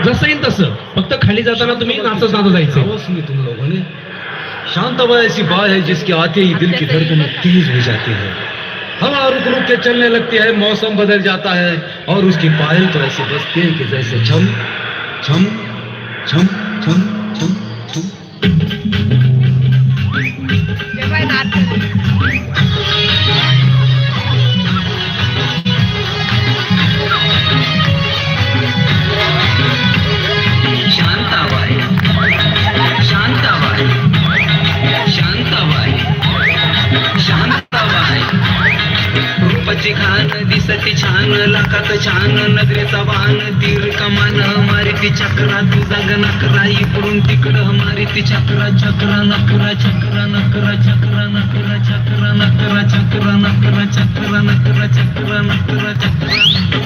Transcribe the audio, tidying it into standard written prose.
जसं येईल तसं, फक्त खाली जाताना तुम्ही नाचत नाचत जायचं. में तुम लोगों ने शांताबाई ऐसी बात है जिसके आते ही दिल की धड़कन तेज हो जाती है, हवा रुक रुक के चलने लगती है, मौसम बदल जाता है और उसकी पायल तो ऐसे बजती है कि जैसे छम छम छम छम छम छम. शांताबाई शांताबाई शांताबाई शांताबाई, रूपाची खान दिसते छान, लाखात छान नगरीचा वाहन, तीर कमान मारिती चक्रा, तुझा गणकरा इकडून तिकडं मारिती चक्रा, चक्रा नकरा चक्रा नकरा चक्रा नकरा चक्रा नकरा चक्रा नकरा चक्रा नकरा चक्रा नकरा चक्रा.